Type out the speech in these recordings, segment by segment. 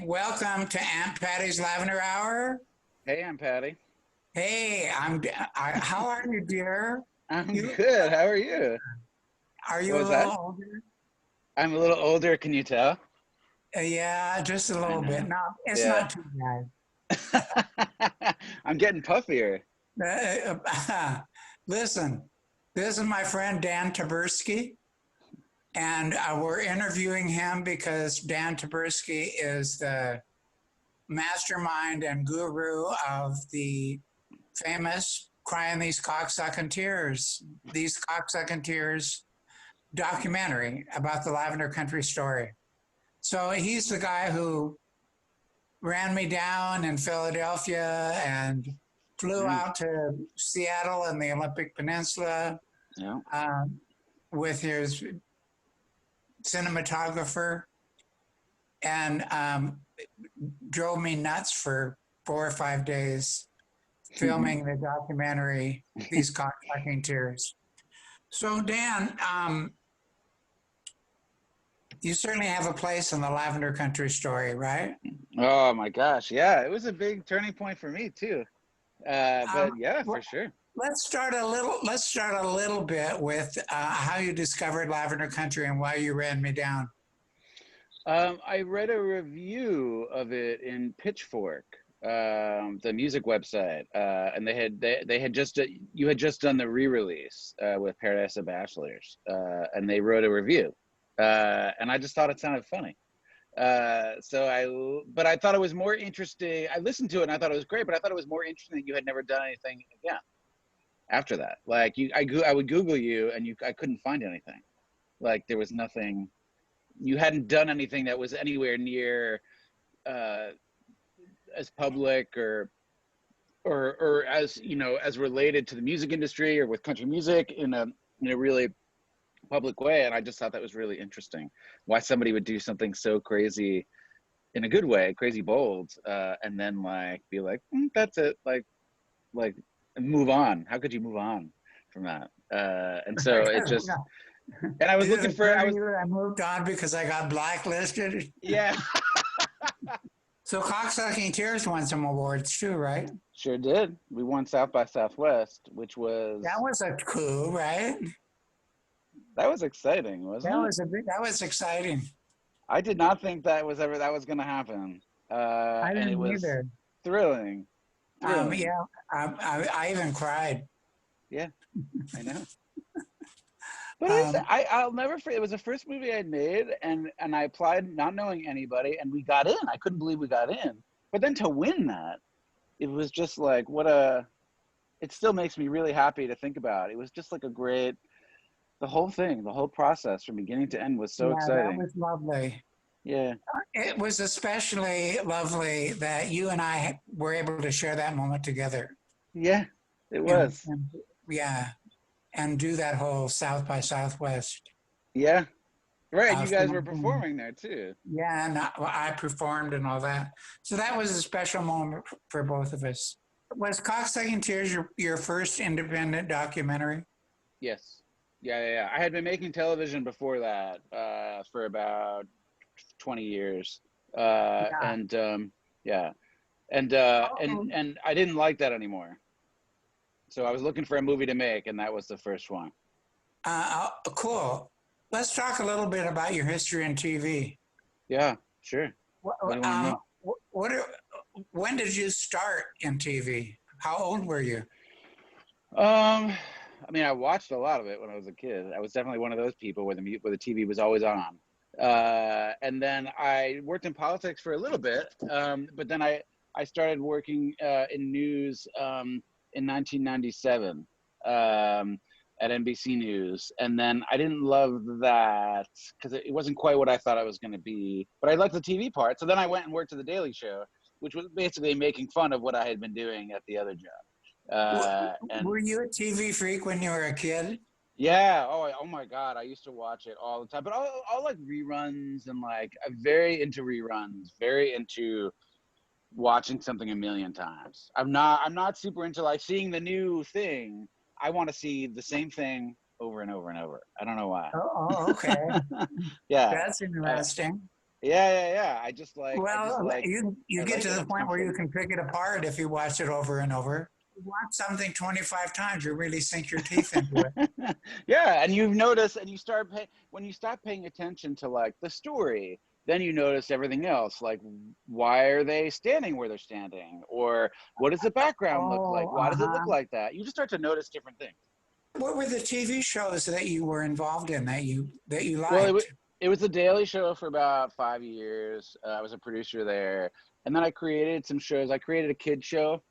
Welcome to Aunt Patty's Lavender Hour. Hey, I'm Patty. Hey, how are you, dear? I'm You good. How are you? are you What a was little that? older? I'm a little older, can you tell? Yeah, just a I little bit. know. No, it's Yeah. not too bad. I'm getting puffier. Listen, this is my friend Dan Taberski, and we're interviewing him because Dan Taberski is the mastermind and guru of the famous Crying These Cocksucking Tears. These Cocksucking Tears documentary about the Lavender Country story. So he's the guy who ran me down in Philadelphia and flew Yeah. out to Seattle and the Olympic Peninsula Yeah. um, with his cinematographer and drove me nuts for 4 or 5 days filming the documentary, These Cocksucking Tears. So, Dan, you certainly have a place in the Lavender Country story, right? Oh my gosh. Yeah, it was a big turning point for me too. Um, But yeah, well, for sure. let's start a little. Let's start a little bit with how you discovered Lavender Country and why you ran me down. I read a review of it in Pitchfork, the music website, and they had just you had just done the re-release with Paradise of Bachelors, and they wrote a review, and I just thought it sounded funny. But I thought it was more interesting. I listened to it and I thought it was great, but I thought it was more interesting that you had never done anything again after that. Like I would Google you and I couldn't find anything. Like there was nothing. You hadn't done anything that was anywhere near uh, as public or as as related to the music industry or with country music in a really public way. And I just thought that was really interesting. Why somebody would do something so crazy in a good way, crazy bold, and then like be like, that's it, like move on. How could you move on from that? And so it just, and I was Did it looking for, occur I to was, you that I moved on because I got blacklisted? yeah, So Cocksucking Tears won some awards too, right? sure did. We won South by Southwest, which That was was a coup, right? that was exciting, wasn't it? That was exciting. I did not think that was going to happen, I and it didn't was either. thrilling, thrilling. Yeah, I even cried. Yeah, I know. But Um, I'll never forget. It was the first movie I'd made, and I applied not knowing anybody, and we got in. I couldn't believe we got in. But then to win that, it was just like what a. It still makes me really happy to think about. It was just like a great. The whole thing, the whole process from beginning to end was so yeah, that exciting. was lovely. Yeah, It was especially lovely that you and I were able to share that moment together. yeah, it And, was. and yeah, and do that whole South by Southwest Yeah, right. And you guys were film thing. performing there too. Yeah, and I performed and all that. So that was a special moment for both of us. Was Cocksucking Tears your first independent documentary? Yes. Yeah. I had been making television before that for about 20 years. Yeah. And yeah. Oh, And I didn't like that anymore. So I was looking for a movie to make, and that was the first one. cool. Let's talk a little bit about your history in TV. Yeah, sure. What do you want to Um, know? what? When did you start in TV? How old were you? I mean, I watched a lot of it when I was a kid. I was definitely one of those people where the TV was always on. And then I worked in politics for a little bit, but then I started working in news in 1997 at NBC News, and then I didn't love that because it wasn't quite what I thought I was going to be. But I liked the TV part, so then I went and worked at the Daily Show, which was basically making fun of what I had been doing at the other job. And Were you a TV freak when you were a kid? yeah, oh my God, I used to watch it all the time, but all like reruns and like I'm very into reruns, very into watching something a million times. I'm not super into like seeing the new thing. I want to see the same thing over and over and over. I don't know why. Oh, okay. Yeah. That's Uh, interesting. Yeah. I just Well, like, you I get like to it. the It's point where you comforting. can pick it apart if you watch it over and over. You watch something 25 times, you really sink your teeth into it. Yeah, and you've noticed, and you start when you stop paying attention to like the story, then you notice everything else, like why are they standing where they're standing, or what does the background look like? Oh, Why does it look uh-huh. like that? You just start to notice different things. What were the TV shows that you were involved in that you Well, liked? it was a daily show for about 5 years. I was a producer there, and then I created some shows. I created a kid show,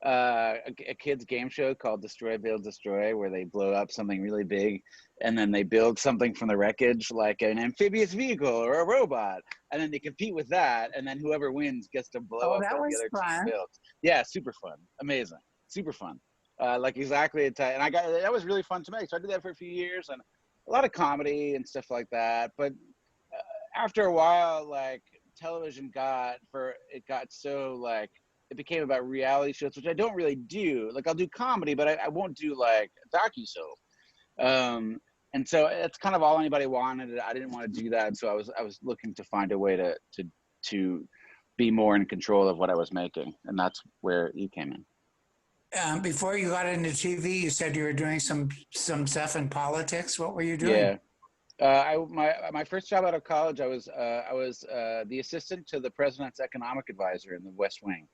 a kids game show called Destroy Build Destroy, where they blow up something really big, and then they build something from the wreckage, like an amphibious vehicle or a robot, and then they compete with that, and then whoever wins gets to blow Oh, up that what the was other team fun. builds. Yeah, super fun, amazing, super fun. Like exactly, and I got that was really fun to make. So I did that for a few years, and a lot of comedy and stuff like that. But after a while, like television got so like it became about reality shows, which I don't really do. Like I'll do comedy, but I won't do like docu soap. And so it's kind of all anybody wanted. I didn't want to do that, so I was looking to find a way to be more in control of what I was making, and that's where you came in. Before you got into TV, you said you were doing some stuff in politics. What were you doing? Yeah. My first job out of college, I was the assistant to the president's economic advisor in the West Wing.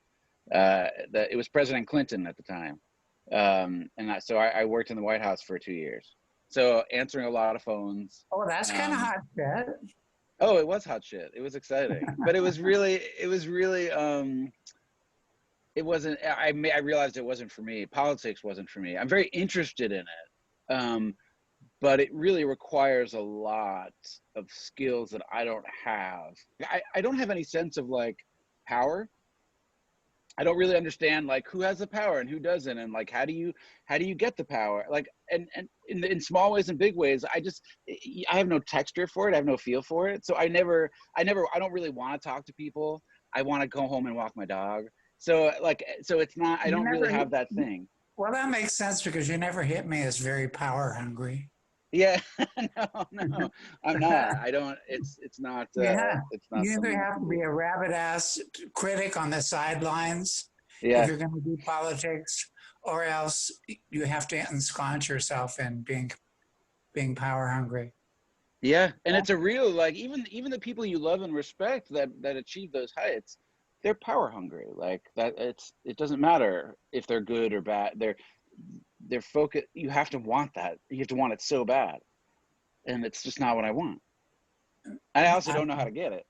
It was President Clinton at the time, so I worked in the White House for 2 years. So answering a lot of phones. Oh, that's kind of Um, hot shit. oh, it was hot shit. It was exciting, but it was really, it wasn't. I realized it wasn't for me. Politics wasn't for me. I'm very interested in it, but it really requires a lot of skills that I don't have. I don't have any sense of like power. I don't really understand like who has the power and who doesn't, and like how do you get the power? Like and in small ways and big ways, I have no texture for it. I have no feel for it. So I don't really want to talk to people. I want to go home and walk my dog. So it's not. I You don't really never, have that thing. well, that makes sense because you never hit me as very power hungry. Yeah, no, I'm not. I don't. Yeah, It's not you either something I have can to do. be a rabbit ass critic on the sidelines if Yeah, you're going to do politics, or else you have to ensconce yourself in being power hungry. yeah, and it's a real like even the people you love and respect that achieve those heights, they're power hungry. Like that, it doesn't matter if they're good or bad. They're focused. You have to want that. You have to want it so bad, and it's just not what I want. I also Uh, don't know how to get it.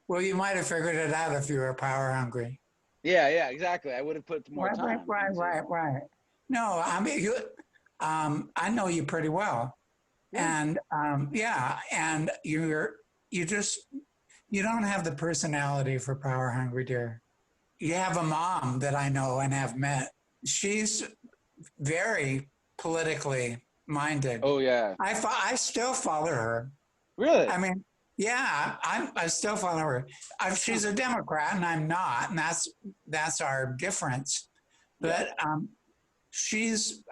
well, you might have figured it out if you were power hungry. Yeah, exactly. I would have put more time into. Right. No, I mean you. I know you pretty well, Yeah. and yeah, and you just you don't have the personality for power hungry, dear. You have a mom that I know and have met. She's very politically minded. Oh yeah. I still follow her. Really? I mean, yeah, I still follow her. Huh. She's a Democrat and I'm not, and that's our difference. Yeah. But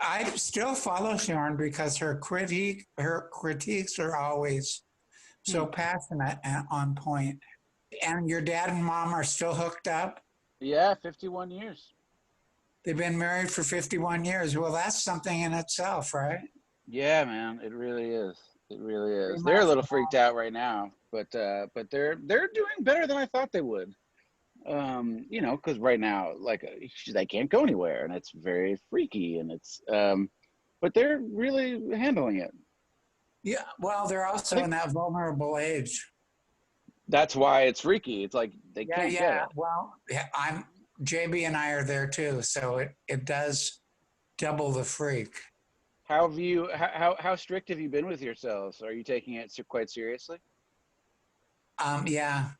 I still follow Sharon because her critiques are always Hmm. so passionate and on point. And your dad and mom are still hooked up. Yeah, 51 years. They've been married for 51 years. Well, that's something in itself, right? Yeah, man, it really is. It really They is. They're a must. little freaked out right now, but they're doing better than I thought they would. Because right now, like, they can't go anywhere, and it's very freaky, and but they're really handling it. Yeah. Well, they're I also think in that vulnerable age. that's why it's freaky. It's like they Yeah. can't get Yeah. it. Well, yeah, JB and I are there too. So it does double the freak. How have you? How strict have you been with yourselves? Are you taking it quite seriously? Yeah.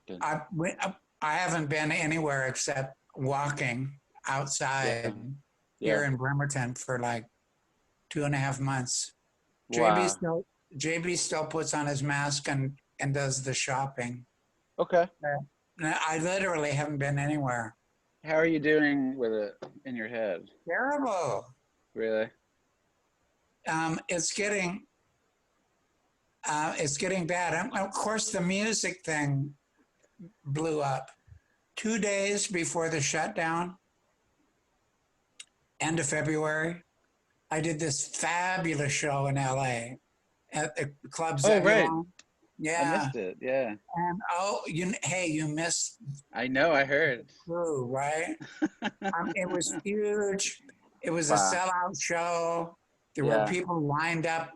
Good. I, we- I haven't been anywhere except walking Yeah. outside here Yeah. in Bremerton for like 2.5 months. JB Wow. still JB still puts on his mask and does the shopping. Okay. I literally haven't been anywhere. How are you doing with it in your head? Terrible. Really? It's getting It's getting bad. Of course, the music thing blew up. 2 days before the shutdown, end of February, I did this fabulous show in LA at the Club Oh, right. Zebulon. I Yeah. missed it. Yeah. And hey, you missed I know. I the heard. crew, right? It was huge. It was a Wow. sellout show. There were Yeah. people lined up,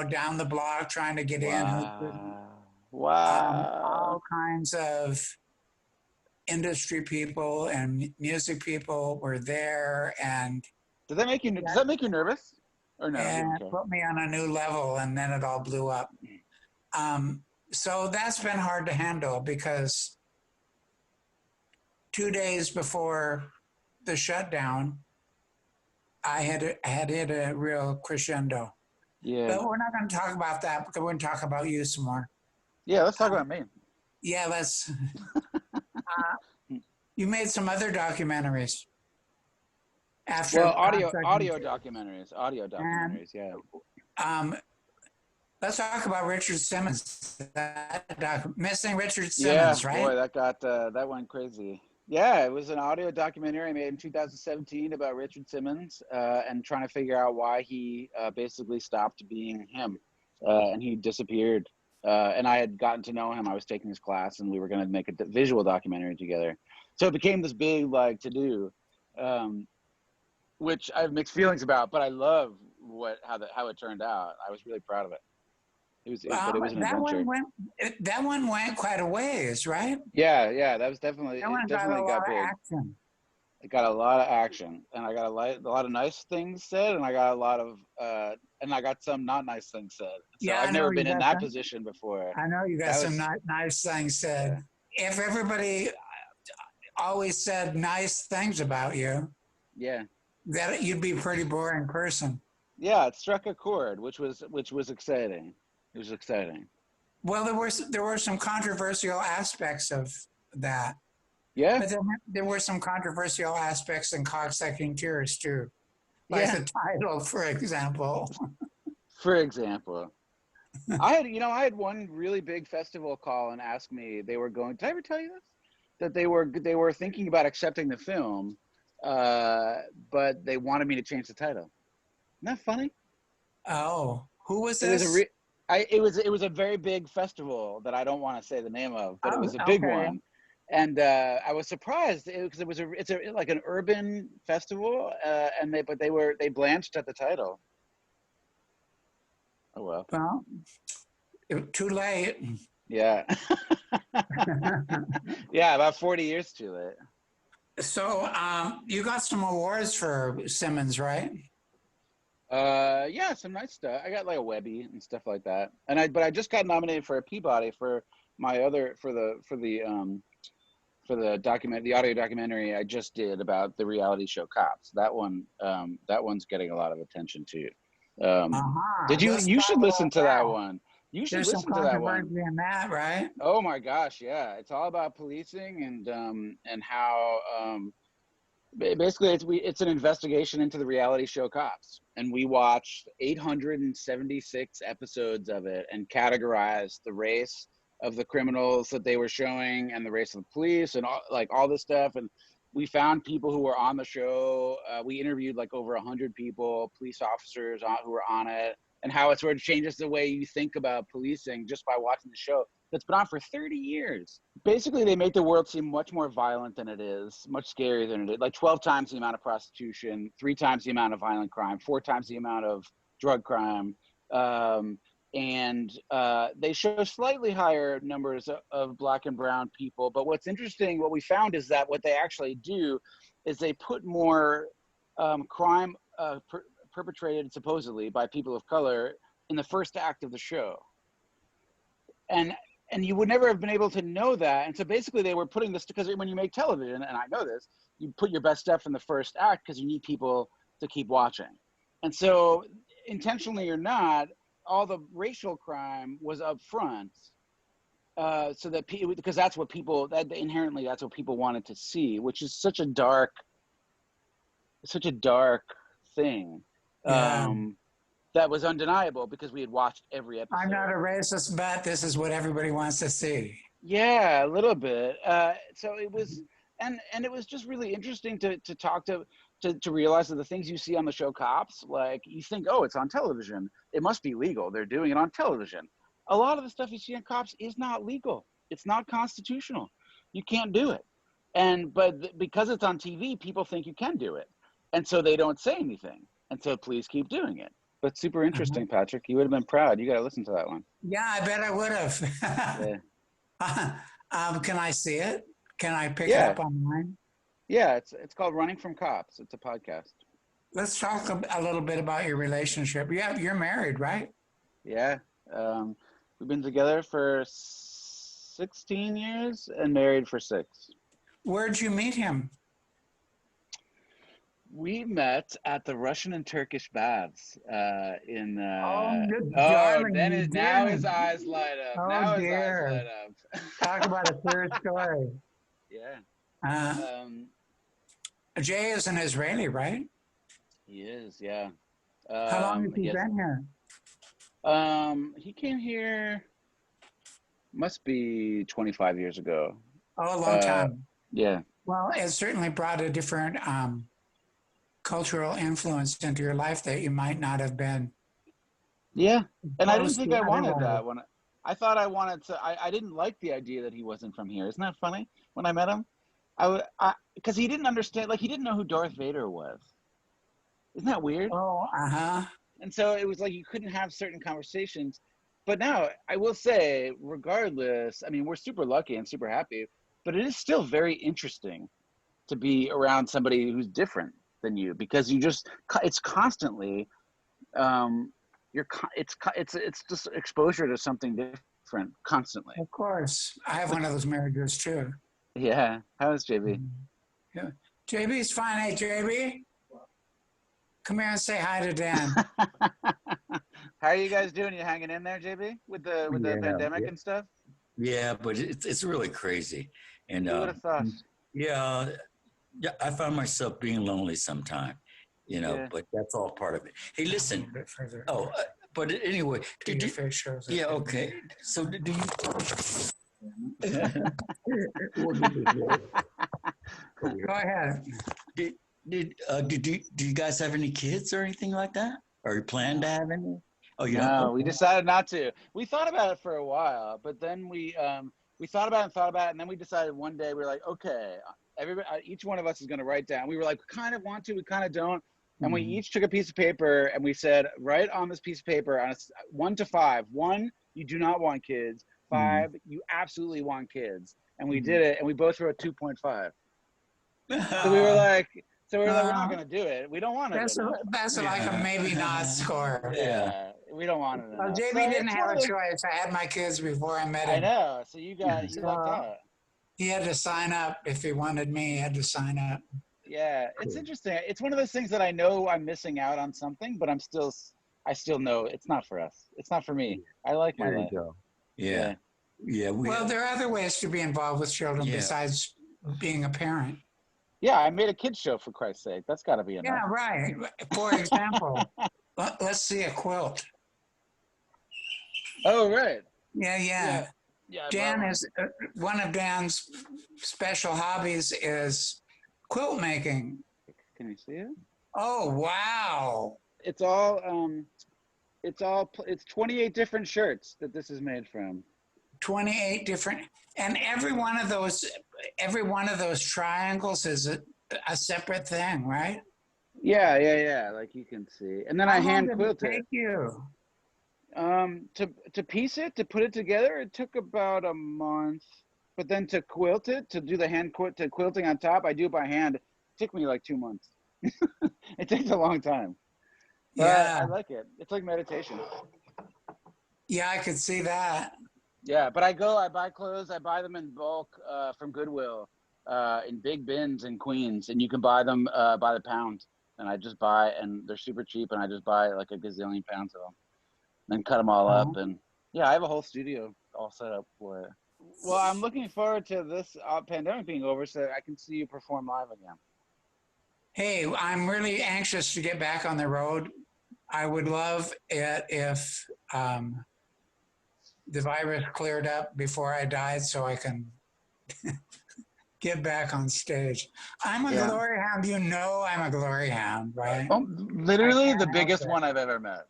down the block trying to get in who couldn't. Wow. Wow. All kinds of industry people and music people were there, and Does that make you nervous? Or no, you don't and care? put me on a new level, and then it all blew up. Um, so that's been hard to handle because 2 days before the shutdown, I had hit a real crescendo. Yeah. But we're not going to talk about that because we're going to talk about you some more. Yeah. Let's talk Um, about me. yeah, let's. You made some other documentaries Well, after audio documentaries. Audio and documentaries. Yeah. um, let's talk about Richard Simmons. Missing Richard Yeah. Simmons, right? Boy, that went crazy. Yeah, it was an audio documentary I made in 2017 about Richard Simmons and trying to figure out why he basically stopped being him and he disappeared. And I had gotten to know him. I was taking his class, and we were going to make a visual documentary together. So it became this big to do, which I have mixed feelings about. But I love how it turned out. I was really proud of it. But it was an That adventure. one went quite a ways, right? Yeah, yeah, that was definitely That it. one got a Definitely lot got of big. action. It got a lot of action, and I got a lot of nice things said, and I got a lot of and I got some not nice things said. So Yeah, I've never been in that position before. I know you got That some was nice things yeah, said. If everybody always said nice things about you, yeah, that you'd be a pretty boring person. yeah. It struck a chord, which was exciting. It was exciting. Well, there were some controversial aspects of that, Yeah, but then there were some controversial aspects in Cocksucking Tears too, like yeah. the title, for example. For example, I had one really big festival call and ask me. They were going. Did I ever tell you this? That they were thinking about accepting the film, but they wanted me to change the title. Isn't that funny? Oh, who was It was a this? it was a very big festival that I don't want to say the name of, but it Oh, was a big okay. one, and I was surprised because it's a like an urban festival, and they blanched at the title. Oh well, Well, too late. yeah, yeah, about 40 years too late. So, you got some awards for Simmons, right? Yeah, some nice stuff. I got like a Webby and stuff like that, and but I just got nominated for a Peabody for my other for the audio documentary I just did about the reality show Cops. That one's getting a lot of attention too. Uh-huh. Let's You talk should listen about to that that. one. You should There's some listen to that one. controversy in that, right? Oh my gosh, yeah. It's all about policing and how basically it's an investigation into the reality show Cops. And we watched 876 episodes of it and categorized the race of the criminals that they were showing and the race of the police and all this stuff. And we found people who were on the show. We interviewed like over 100 people, police officers who were on it, and how it sort of changes the way you think about policing just by watching the show that's been on for 30 years. Basically, they make the world seem much more violent than it is, much scarier than it is. Like 12 times the amount of prostitution, 3 times the amount of violent crime, 4 times the amount of drug crime. And they show slightly higher numbers of black and brown people. But what's interesting, what we found is that what they actually do is they put more crime perpetrated supposedly by people of color in the first act of the show. And you would never have been able to know that. And so basically they were putting this, because when you make television, and I know this, you put your best stuff in the first act because you need people to keep watching. And so intentionally or not, all the racial crime was up front, so that because that's what people, that inherently that's what people wanted to see, which is such a dark thing. Yeah. that was undeniable because we had watched every episode. I'm not a racist, but this is what everybody wants to see. Yeah, a little bit. So it was, and it was just really interesting to talk to realize that the things you see on the show Cops, like you think, oh, it's on television, it must be legal. They're doing it on television. A lot of the stuff you see on Cops is not legal. It's not constitutional. You can't do it. But because it's on TV, people think you can do it, and so they don't say anything. And so please keep doing it. But super interesting, Patrick. You would have been proud. You got to listen to that one. Yeah, I bet I would have. Yeah. Can I see it? Can I pick it up online? Yeah, it's called Running from Cops. It's a podcast. Let's talk a little bit about your relationship. Yeah, you're married, right? Yeah. We've been together for 16 years and married for 6. Where'd you meet him? We met at the Russian and Turkish baths in. Darling, now his eyes light up. Oh, now dear. his eyes light up. Talk about a clear story. Yeah. Jay is an Israeli, right? He is. Yeah. How long has he been here? He came here. Must be 25 years ago. Oh, a long time. Yeah. Well, it certainly brought a different cultural influence into your life that you might not have been. Yeah, and I didn't think I wanted that when I thought I wanted to. I didn't like the idea that he wasn't from here. Isn't that funny? When I met him, because he didn't understand, like he didn't know who Darth Vader was. Isn't that weird? Oh, And so it was like you couldn't have certain conversations. But now I will say, regardless, I mean, we're super lucky and super happy, but it is still very interesting to be around somebody who's different than you, because it's constantly it's just exposure to something different constantly. Of course. I have one of those marriages too. Yeah. How's JB? Yeah. JB's fine. Hey, JB, come here and say hi to Dan. How are you guys doing? You hanging in there, JB, with the pandemic and stuff? Yeah, but it's really crazy. And who would have thought? Yeah, I found myself being lonely sometime, but that's all part of it. Hey, listen. But anyway, yeah, okay. So do you? Go ahead. Do you guys have any kids or anything like that? Or you plan to have any? Oh, yeah. No, we decided not to. We thought about it for a while, but then we thought about it, and then we decided one day we were like, okay, each one of us is going to write down. We were like, we kind of want to, we kind of don't. And we each took a piece of paper and we said, write on this piece of paper on 1 to 5. 1, you do not want kids. 5, you absolutely want kids. And we did it, and we both wrote 2.5. So we were like, we're not going to do it. We don't want it. That's like a maybe not score. Yeah. We don't want it. Well, JB didn't have a choice. I had my kids before I met him. I know. So you lucked out. He had to sign up. If he wanted me, he had to sign up. Yeah, it's interesting. It's one of those things that I know I'm missing out on something, but I still know it's not for us. It's not for me. I like my life. Yeah. Well, there are other ways to be involved with children besides being a parent. Yeah, I made a kids show, for Christ's sake. That's got to be enough. Yeah, right. For example, let's see a quilt. Oh, right. Yeah. Dan is one of Dan's special hobbies is quilt making. Can you see it? Oh, wow. It's 28 different shirts that this is made from. 28 different, and every one of those triangles is a separate thing, right? Yeah, like you can see. And then I hand quilted. Thank you. To piece it, to put it together, it took about a month. But then to quilt it, to do the quilting on top, I do it by hand. It took me like 2 months. It takes a long time. But yeah, I like it. It's like meditation. Yeah, I could see that. Yeah, but I buy clothes. I buy them in bulk from Goodwill in big bins in Queens, and you can buy them by the pound. And I just buy, and they're super cheap, and I just buy like a gazillion pounds of them, then cut them all up. And yeah, I have a whole studio all set up for it. Well, I'm looking forward to this pandemic being over so that I can see you perform live again. Hey, I'm really anxious to get back on the road I would love it if the virus cleared up before I died so I can get back on stage. I'm a Yeah. glory hound. You know I'm a glory hound, right? Oh, literally the help biggest it. one I've ever met.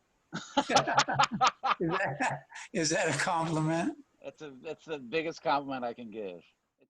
Is that a compliment? That's the biggest compliment I can give.